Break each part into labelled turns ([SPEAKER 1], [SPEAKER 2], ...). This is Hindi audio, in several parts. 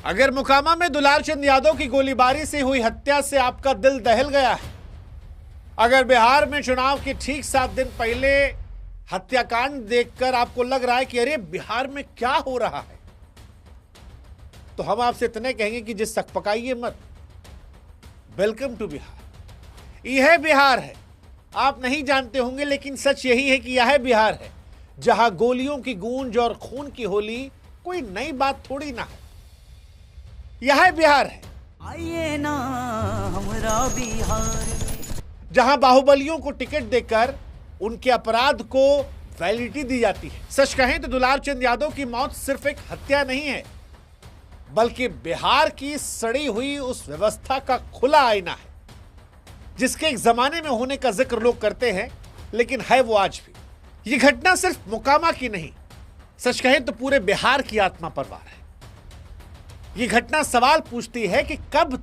[SPEAKER 1] अगर मोकामा में दुलारचंद यादव की गोलीबारी से हुई हत्या से आपका दिल दहल गया है, अगर बिहार में चुनाव के ठीक 7 दिन पहले हत्याकांड देखकर आपको लग रहा है कि अरे बिहार में क्या हो रहा है, तो हम आपसे इतने कहेंगे कि जिस सकपकाइए मत। Welcome to Bihar. यह बिहार है, आप नहीं जानते होंगे लेकिन सच यही है कि यह बिहार है जहां गोलियों की गूंज और खून की होली कोई नई बात थोड़ी ना है। यह बिहार है
[SPEAKER 2] आइए ना हमरा बिहार में,
[SPEAKER 1] जहां बाहुबलियों को टिकट देकर उनके अपराध को वैलिडिटी दी जाती है। सच कहें तो दुलारचंद यादव की मौत सिर्फ एक हत्या नहीं है, बल्कि बिहार की सड़ी हुई उस व्यवस्था का खुला आईना है जिसके एक जमाने में होने का जिक्र लोग करते हैं, लेकिन है वो आज भी। ये घटना सिर्फ मोकामा की नहीं, सच कहें तो पूरे बिहार की आत्मा पर वार है। ये घटना सवाल पूछती है कि कब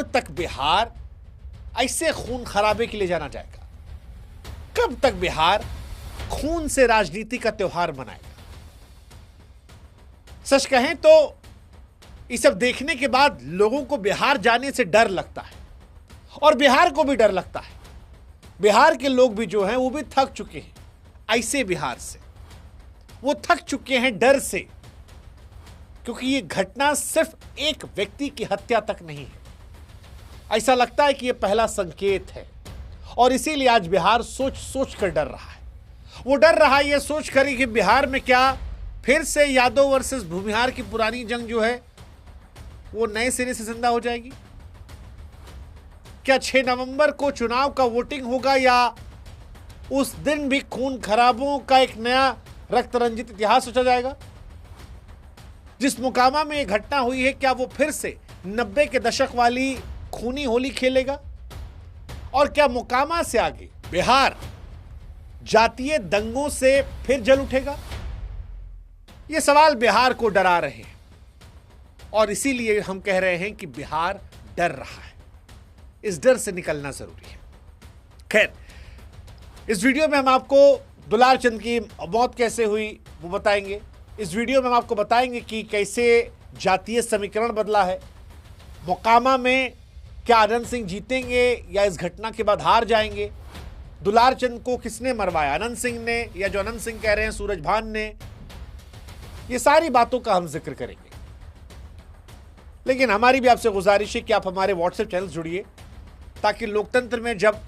[SPEAKER 1] तक बिहार ऐसे खून खराबे के लिए जाना जाएगा? कब तक बिहार खून से राजनीति का त्योहार मनाएगा? सच कहें तो ये सब देखने के बाद लोगों को बिहार जाने से डर लगता है और बिहार को भी डर लगता है। बिहार के लोग भी जो हैं वो भी थक चुके हैं ऐसे बिहार से। वो थक चुके हैं डर से, क्योंकि ये घटना सिर्फ एक व्यक्ति की हत्या तक नहीं है। ऐसा लगता है कि ये पहला संकेत है और इसीलिए आज बिहार सोच कर डर रहा है। वो डर रहा है ये सोच कर कि बिहार में क्या फिर से यादव वर्सेस भूमिहार की पुरानी जंग जो है वो नए सिरे से जिंदा हो जाएगी? क्या 6 नवंबर को चुनाव का वोटिंग होगा या उस दिन भी खून खराबों का एक नया रक्त रंजित इतिहास रचा जाएगा? जिस मोकामा में यह घटना हुई है, क्या वो फिर से 90 के दशक वाली खूनी होली खेलेगा? और क्या मोकामा से आगे बिहार जातीय दंगों से फिर जल उठेगा? ये सवाल बिहार को डरा रहे हैं और इसीलिए हम कह रहे हैं कि बिहार डर रहा है। इस डर से निकलना जरूरी है। खैर, इस वीडियो में हम आपको दुलारचंद की मौत कैसे हुई वो बताएंगे। इस वीडियो में हम आपको बताएंगे कि कैसे जातीय समीकरण बदला है। मोकामा में क्या आनंद सिंह जीतेंगे या इस घटना के बाद हार जाएंगे? दुलारचंद को किसने मरवाया, आनंद सिंह ने या जो आनंद सिंह कह रहे हैं सूरजभान ने? ये सारी बातों का हम जिक्र करेंगे। लेकिन हमारी भी आपसे गुजारिश है कि आप हमारे व्हाट्सएप चैनल जुड़िए, ताकि लोकतंत्र में जब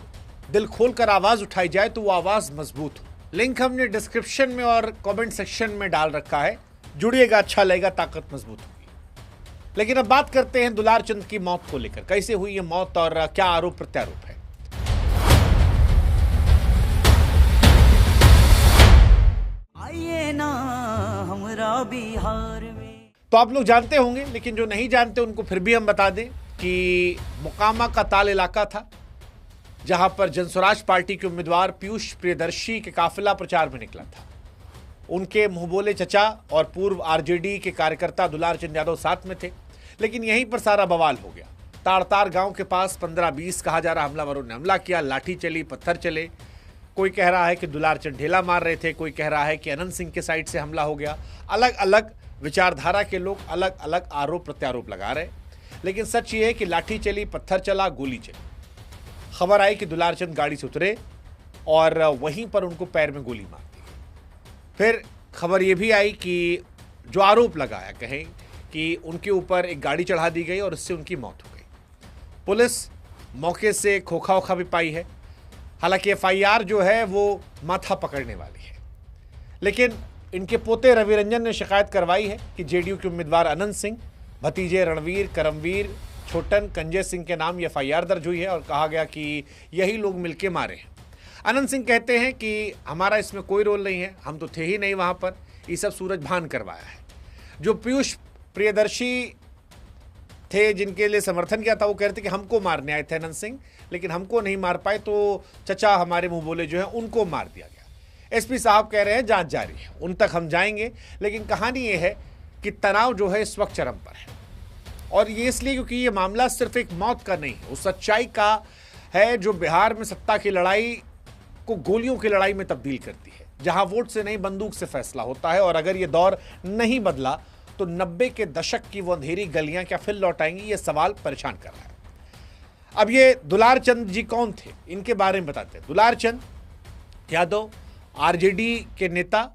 [SPEAKER 1] दिल खोलकर आवाज उठाई जाए तो वो आवाज मजबूत हो। लिंक हमने डिस्क्रिप्शन में और कमेंट सेक्शन में डाल रखा है, जुड़िएगा, अच्छा लगेगा, ताकत मजबूत होगी। लेकिन अब बात करते हैं दुलारचंद की मौत को लेकर। कैसे हुई ये मौत और क्या आरोप प्रत्यारोप है?
[SPEAKER 2] आइए ना हमरा बिहार में।
[SPEAKER 1] तो आप लोग जानते होंगे, लेकिन जो नहीं जानते उनको फिर भी हम बता दें कि मोकामा का ताल इलाका था जहां पर जनस्वराज पार्टी के उम्मीदवार पीयूष प्रियदर्शी के काफिला प्रचार में निकला था। उनके मुंहबोले चचा और पूर्व आरजेडी के कार्यकर्ता दुलारचंद यादव साथ में थे। लेकिन यहीं पर सारा बवाल हो गया। ताड़तार गांव के पास 15-20 कहा जा रहा हमलावरों ने हमला किया, लाठी चली, पत्थर चले। कोई कह रहा है कि दुलारचंद ढेला मार रहे थे, कोई कह रहा है कि आनंद सिंह के साइड से हमला हो गया। अलग अलग विचारधारा के लोग अलग अलग आरोप प्रत्यारोप लगा रहे। लेकिन सच ये है कि लाठी चली, पत्थर चला, गोली चली। खबर आई कि दुलारचंद गाड़ी से उतरे और वहीं पर उनको पैर में गोली मार दी। फिर खबर ये भी आई कि जो आरोप लगाया, कहें कि उनके ऊपर एक गाड़ी चढ़ा दी गई और उससे उनकी मौत हो गई। पुलिस मौके से खोखा ओखा भी पाई है। हालांकि एफआईआर जो है वो माथा पकड़ने वाली है। लेकिन इनके पोते रवि रंजन ने शिकायत करवाई है कि जेडीयू के उम्मीदवार आनंद सिंह, भतीजे रणवीर, करमवीर, छोटन, कंजय सिंह के नाम एफआईआर दर्ज हुई है और कहा गया कि यही लोग मिलके मारे हैं। आनंद सिंह कहते हैं कि हमारा इसमें कोई रोल नहीं है, हम तो थे ही नहीं वहाँ पर, ये सब सूरजभान करवाया है। जो पीयूष प्रियदर्शी थे जिनके लिए समर्थन किया था, वो कह रहे थे कि हमको मारने आए थे आनंद सिंह, लेकिन हमको नहीं मार पाए तो चचा हमारे मुँह बोले जो है उनको मार दिया गया। एसपी साहब कह रहे हैं जाँच जारी है, उन तक हम जाएंगे। लेकिन कहानी ये है कि तनाव जो है इस वक्त चरम पर है, और ये इसलिए क्योंकि ये मामला सिर्फ एक मौत का नहीं है, उस सच्चाई का है जो बिहार में सत्ता की लड़ाई को गोलियों की लड़ाई में तब्दील करती है, जहां वोट से नहीं बंदूक से फैसला होता है। और अगर ये दौर नहीं बदला तो 90 के दशक की वो अंधेरी गलियां क्या फिर लौट आएंगी, ये सवाल परेशान कर रहा है। अब ये दुलार चंद जी कौन थे, इनके बारे में बताते हैं। दुलार चंद यादव आरजेडी के नेता,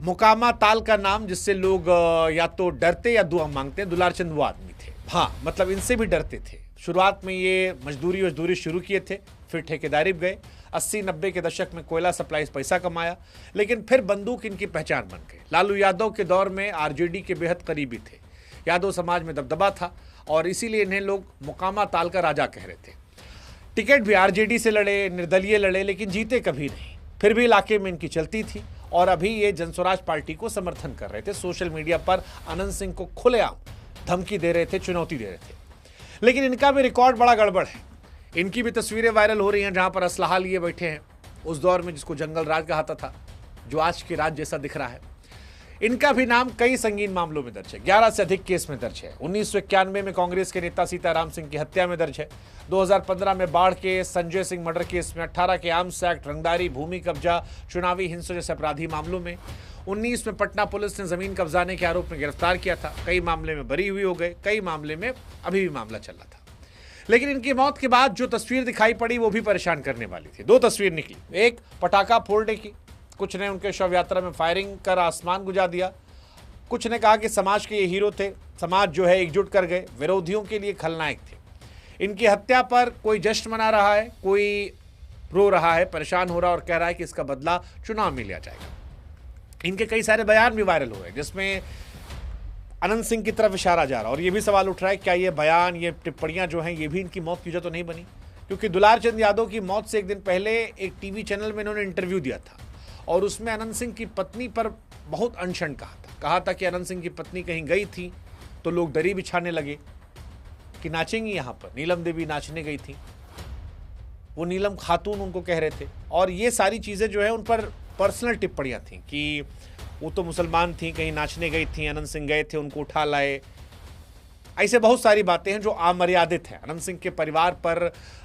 [SPEAKER 1] मुकामा ताल का नाम जिससे लोग या तो डरते या दुआ मांगते हैं। दुलार चंद वो आदमी थे, हाँ मतलब इनसे भी डरते थे। शुरुआत में ये मजदूरी शुरू किए थे, फिर ठेकेदारी भी गए। 80-90 के दशक में कोयला सप्लाई पैसा कमाया, लेकिन फिर बंदूक इनकी पहचान बन गई। लालू यादव के दौर में आरजेडी के बेहद करीबी थे, यादव समाज में दबदबा था और इसीलिए इन्हें लोग मुकामा ताल का राजा कह रहे थे। टिकट भी आरजेडी से लड़े, निर्दलीय लड़े, लेकिन जीते कभी नहीं। फिर भी इलाके में इनकी चलती थी और अभी ये जनस्वराज पार्टी को समर्थन कर रहे थे। सोशल मीडिया पर अनंत सिंह को खुलेआम धमकी दे रहे थे, चुनौती दे रहे थे। लेकिन इनका भी रिकॉर्ड बड़ा गड़बड़ है। इनकी भी तस्वीरें वायरल हो रही हैं जहां पर असलहा लिए बैठे हैं, उस दौर में जिसको जंगल राज कहा था, जो आज के राज जैसा दिख रहा है। इनका भी नाम कई संगीन मामलों में दर्ज है, 11 से अधिक केस में दर्ज है। 1991 में कांग्रेस के नेता सीताराम सिंह की हत्या में दर्ज है। 2015 में बाढ़ के संजय सिंह मर्डर केस में, 18 के आर्म्स एक्ट, रंगदारी, भूमि कब्जा, चुनावी हिंसा जैसे अपराधी मामलों में। 19 में पटना पुलिस ने जमीन कब्जाने के आरोप में गिरफ्तार किया था। कई मामले में बरी हुई हो गए, कई मामले में अभी भी मामला चल रहा था। लेकिन इनकी मौत के बाद जो तस्वीर दिखाई पड़ी वो भी परेशान करने वाली थी। 2 तस्वीर निकली, एक पटाखा फोड़ने की, कुछ ने उनके शव यात्रा में फायरिंग कर आसमान गुजा दिया, कुछ ने कहा कि समाज के ये हीरो थे, समाज जो है एकजुट कर गए, विरोधियों के लिए खलनायक थे। इनकी हत्या पर कोई जश्न मना रहा है, कोई रो रहा है, परेशान हो रहा है और कह रहा है कि इसका बदला चुनाव में लिया जाएगा। इनके कई सारे बयान भी वायरल हो रहे हैं जिसमें अनंत सिंह की तरफ इशारा जा रहा है और ये भी सवाल उठ रहा है क्या ये बयान, ये टिप्पणियां जो हैं ये भी इनकी मौत की वजह तो नहीं बनी। क्योंकि दुलार चंद यादव की मौत से एक दिन पहले एक टीवी चैनल में इन्होंने इंटरव्यू दिया था और उसमें अनंत सिंह की पत्नी पर बहुत अनशन कहा था कि अनंत सिंह की पत्नी कहीं गई थी तो लोग दरी बिछाने लगे कि नाचेंगी यहाँ पर। नीलम देवी नाचने गई थी, वो नीलम खातून उनको कह रहे थे और ये सारी चीज़ें जो है उन पर पर्सनल टिप्पणियाँ थी कि वो तो मुसलमान थी, कहीं नाचने गई थी, अनंत सिंह गए थे, उनको उठा लाए। ऐसे बहुत सारी बातें हैं जो अमर्यादित हैं। अनंत सिंह के परिवार पर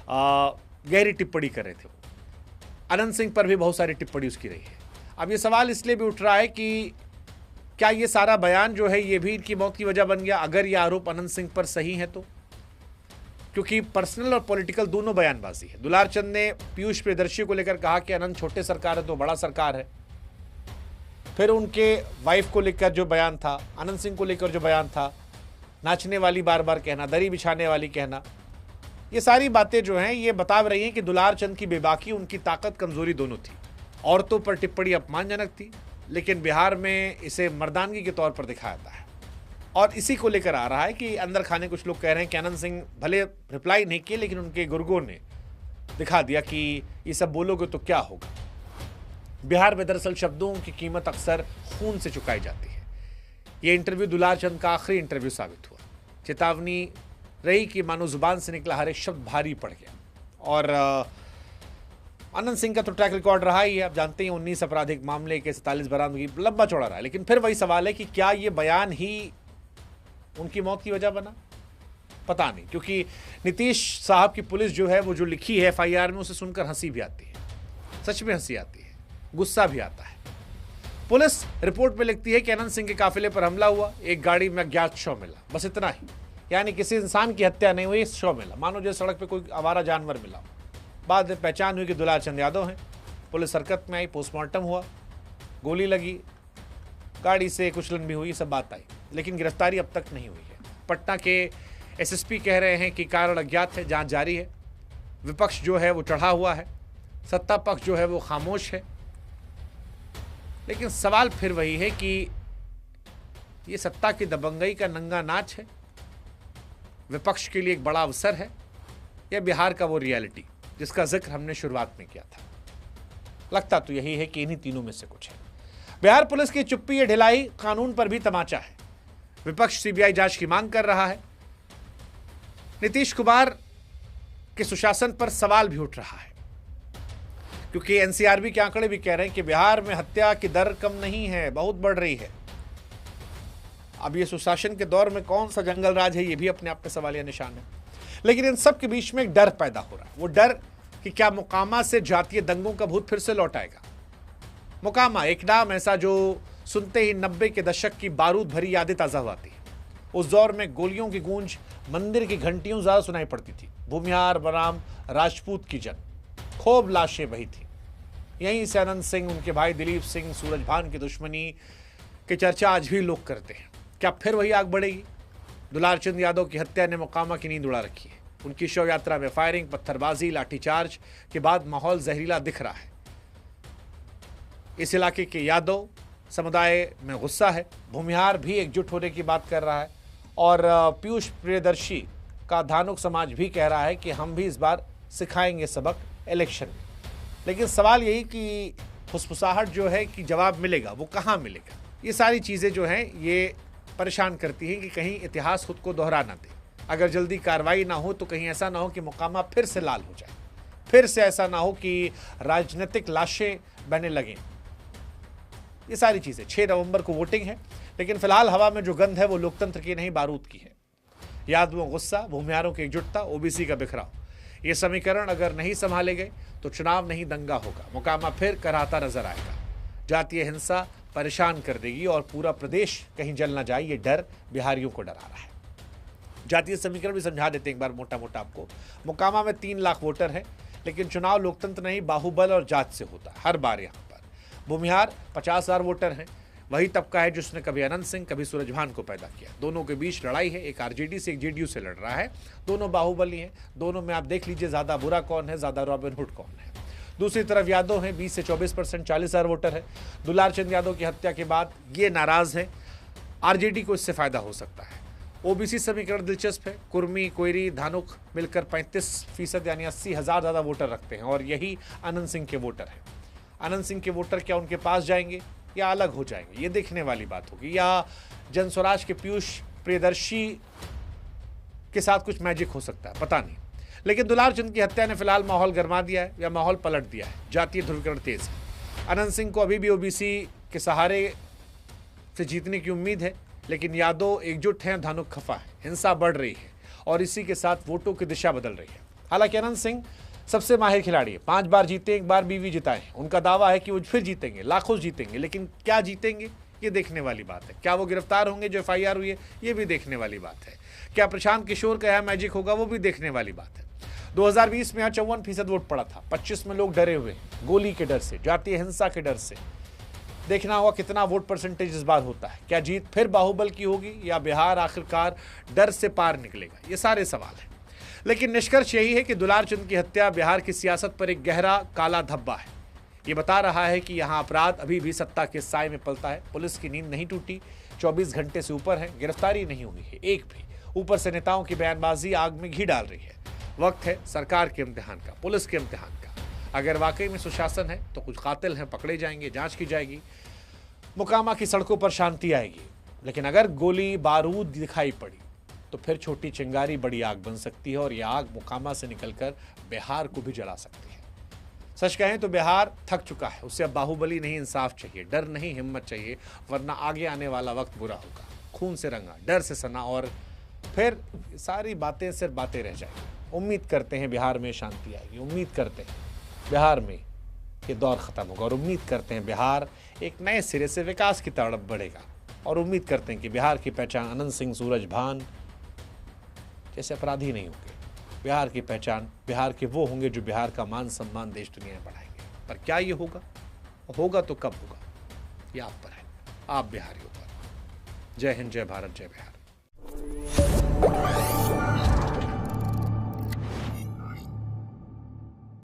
[SPEAKER 1] गहरी टिप्पणी कर रहे थे। अनंत सिंह पर भी बहुत सारी टिप्पणी उसकी रही है। अब ये सवाल इसलिए भी उठ रहा है कि क्या ये सारा बयान जो है ये भी इनकी मौत की वजह बन गया, अगर ये आरोप अनंत सिंह पर सही है तो? क्योंकि पर्सनल और पॉलिटिकल दोनों बयानबाजी है। दुलार चंद ने पीयूष प्रियदर्शी को लेकर कहा कि अनंत छोटे सरकार है तो बड़ा सरकार है। फिर उनके वाइफ को लेकर जो बयान था, अनंत सिंह को लेकर जो बयान था, नाचने वाली बार बार कहना, दरी बिछाने वाली कहना, ये सारी बातें जो हैं ये बता रही हैं कि दुलार चंद की बेबाकी, उनकी ताकत, कमजोरी दोनों थी। औरतों पर टिप्पणी अपमानजनक थी, लेकिन बिहार में इसे मर्दानगी के तौर पर दिखाया जाता है और इसी को लेकर आ रहा है कि अंदर खाने कुछ लोग कह रहे हैं कि अनंत सिंह भले रिप्लाई नहीं किए लेकिन उनके गुर्गों ने दिखा दिया कि ये सब बोलोगे तो क्या होगा। बिहार में दरअसल शब्दों की कीमत अक्सर खून से चुकाई जाती है। ये इंटरव्यू दुलार चंद का आखिरी इंटरव्यू साबित हुआ। चेतावनी रही कि मानो जुबान से निकला हर एक शब्द भारी पड़ गया। और अनंत सिंह का तो ट्रैक रिकॉर्ड रहा ही है, आप जानते हैं 19 आपराधिक मामले के 47 बरामदगी, लंबा चौड़ा रहा है। लेकिन फिर वही सवाल है कि क्या ये बयान ही उनकी मौत की वजह बना? पता नहीं, क्योंकि नीतीश साहब की पुलिस जो है वो जो लिखी है FIR में उसे सुनकर हंसी भी आती है, सच में हंसी आती है, गुस्सा भी आता है। पुलिस रिपोर्ट में लिखती है कि अनंत सिंह के काफिले पर हमला हुआ, एक गाड़ी में अज्ञात शव मिला, बस इतना ही। यानी किसी इंसान की हत्या नहीं हुई, शव मिला, मानो जैसे सड़क पे कोई आवारा जानवर मिला। बाद में पहचान हुई कि दुलार चंद यादव हैं। पुलिस हरकत में आई, पोस्टमार्टम हुआ, गोली लगी, गाड़ी से कुचलन भी हुई, सब बात आई, लेकिन गिरफ्तारी अब तक नहीं हुई है। पटना के SSP कह रहे हैं कि कारण अज्ञात है, जांच जारी है। विपक्ष जो है वो चढ़ा हुआ है, सत्ता पक्ष जो है वो खामोश है। लेकिन सवाल फिर वही है कि ये सत्ता की दबंगई का नंगा नाच है, विपक्ष के लिए एक बड़ा अवसर है, या बिहार का वो रियलिटी जिसका जिक्र हमने शुरुआत में किया था। लगता तो यही है कि इन्हीं तीनों में से कुछ है। बिहार पुलिस की चुप्पी ये ढिलाई कानून पर भी तमाचा है। विपक्ष CBI जांच की मांग कर रहा है। नीतीश कुमार के सुशासन पर सवाल भी उठ रहा है, क्योंकि NCRB के आंकड़े भी कह रहे हैं कि बिहार में हत्या की दर कम नहीं है, बहुत बढ़ रही है। अब ये सुशासन के दौर में कौन सा जंगल राज है, ये भी अपने आप में सवालिया निशान है। लेकिन इन सब के बीच में एक डर पैदा हो रहा है, वो डर कि क्या मोकामा से जातीय दंगों का भूत फिर से लौट आएगा। मोकामा एक नाम ऐसा जो सुनते ही 90 के दशक की बारूद भरी यादें ताज़ा हो आती हैं। उस दौर में गोलियों की गूंज मंदिर की घंटियों ज़्यादा सुनाई पड़ती थी। भूमिहार बनाम राजपूत की जंग, खूब लाशें बही थी। यहीं से अनंत सिंह, उनके भाई दिलीप सिंह, सूरजभान की दुश्मनी की चर्चा आज भी लोग करते हैं। क्या फिर वही आग बढ़ेगी? दुलारचंद यादव की हत्या ने मोकामा की नींद उड़ा रखी है। उनकी शव यात्रा में फायरिंग, पत्थरबाजी, लाठीचार्ज के बाद माहौल जहरीला दिख रहा है। इस इलाके के यादव समुदाय में गुस्सा है। भूमिहार भी एकजुट होने की बात कर रहा है और पीयूष प्रियदर्शी का धानुक समाज भी कह रहा है कि हम भी इस बार सिखाएंगे सबक इलेक्शन में। लेकिन सवाल यही कि फुसफुसाहट जो है कि जवाब मिलेगा, वो कहाँ मिलेगा? ये सारी चीज़ें जो हैं ये परेशान करती हैं कि कहीं इतिहास खुद को दोहरा ना दे। अगर जल्दी कार्रवाई ना हो तो कहीं ऐसा ना हो कि मोकामा फिर से लाल हो जाए, फिर से ऐसा ना हो कि राजनीतिक लाशें बहने लगें। ये सारी चीज़ें 6 नवंबर को वोटिंग है, लेकिन फिलहाल हवा में जो गंध है वो लोकतंत्र की नहीं, बारूद की है। यादवों गुस्सा, भूमिहारों की एकजुटता, ओबीसी का बिखराव, ये समीकरण अगर नहीं संभाले गए तो चुनाव नहीं दंगा होगा। मोकामा फिर कराता नजर आएगा। जातीय हिंसा परेशान कर देगी और पूरा प्रदेश कहीं जल ना जाए, ये डर बिहारियों को डरा रहा है। जातीय समीकरण भी समझा देते हैं एक बार मोटा मोटा आपको। मोकामा में 3 लाख वोटर हैं, लेकिन चुनाव लोकतंत्र नहीं, बाहुबल और जात से होता है हर बार। यहाँ पर भूमिहार 50,000 वोटर हैं। वही तबका है जिसने कभी अनंत सिंह, कभी सूरजभान को पैदा किया। दोनों के बीच लड़ाई है, एक आरजेडी से, एक जेडीयू से लड़ रहा है। दोनों बाहुबली हैं। दोनों में आप देख लीजिए ज़्यादा बुरा कौन है, ज़्यादा रॉबिन हुड कौन है। दूसरी तरफ यादव हैं, 20 से 24%, 40,000 वोटर है। दुलारचंद यादव की हत्या के बाद ये नाराज है। आरजेडी को इससे फायदा हो सकता है। ओबीसी समीकरण दिलचस्प है। कुर्मी, कोयरी, धानुक मिलकर 35% यानी 80,000 ज़्यादा वोटर रखते हैं और यही अनंत सिंह के वोटर हैं। अनंत सिंह के वोटर क्या उनके पास जाएंगे या अलग हो जाएंगे, ये देखने वाली बात होगी। या जनस्वराज के पीयूष प्रियदर्शी के साथ कुछ मैजिक हो सकता है, पता नहीं। लेकिन दुलारचंद की हत्या ने फिलहाल माहौल गरमा दिया है या माहौल पलट दिया है। जातीय ध्रुवीकरण तेज है। अनंत सिंह को अभी भी ओबीसी के सहारे से जीतने की उम्मीद है, लेकिन यादव एकजुट हैं, धानुक खफा है। हिंसा बढ़ रही है और इसी के साथ वोटों की दिशा बदल रही है। हालांकि अनंत सिंह सबसे माहिर खिलाड़ी है, 5 बार जीते, 1 बार बीवी जिताए। उनका दावा है कि वो फिर जीतेंगे, लाखों जीतेंगे, लेकिन क्या जीतेंगे ये देखने वाली बात है। क्या वो गिरफ्तार होंगे जो FIR हुई है, ये भी देखने वाली बात है। क्या प्रशांत किशोर का यह मैजिक होगा, वो भी देखने वाली बात है। 2020 में यहाँ 54% वोट पड़ा था। 25 में लोग डरे हुए, गोली के डर से, जातीय हिंसा के डर से। देखना होगा कितना वोट परसेंटेज इस बार होता है। क्या जीत फिर बाहुबल की होगी या बिहार आखिरकार डर से पार निकलेगा? ये सारे सवाल हैं। लेकिन निष्कर्ष यही है कि दुलारचंद की हत्या बिहार की सियासत पर एक गहरा काला धब्बा है। ये बता रहा है कि यहाँ अपराध अभी भी सत्ता के साए में पलता है। पुलिस की नींद नहीं टूटी, 24 घंटे से ऊपर है, गिरफ्तारी नहीं हुई है एक भी। ऊपर से नेताओं की बयानबाजी आग में घी डाल रही है। वक्त है सरकार के इम्तिहान का, पुलिस के इम्तिहान का। अगर वाकई में सुशासन है तो कुछ कातिल हैं, पकड़े जाएंगे, जांच की जाएगी, मोकामा की सड़कों पर शांति आएगी। लेकिन अगर गोली बारूद दिखाई पड़ी तो फिर छोटी चिंगारी बड़ी आग बन सकती है और यह आग मोकामा से निकलकर बिहार को भी जला सकती है। सच कहें तो बिहार थक चुका है। उसे अब बाहुबली नहीं, इंसाफ चाहिए, डर नहीं, हिम्मत चाहिए, वरना आगे आने वाला वक्त बुरा होगा। खून से रंगा, डर से सना और फिर सारी बातें सिर्फ बातें रह जाएंगी। उम्मीद करते हैं बिहार में शांति आएगी, उम्मीद करते हैं बिहार में ये दौर ख़त्म होगा और उम्मीद करते हैं बिहार एक नए सिरे से विकास की तरफ बढ़ेगा। और उम्मीद करते हैं कि बिहार की पहचान अनंत सिंह, सूरजभान जैसे अपराधी नहीं होंगे। बिहार की पहचान बिहार के वो होंगे जो बिहार का मान सम्मान देश दुनिया में बढ़ाएंगे। पर क्या ये होगा? होगा तो कब होगा, ये आप पर है, आप बिहारियों पर। जय हिंद, जय भारत, जय बिहार।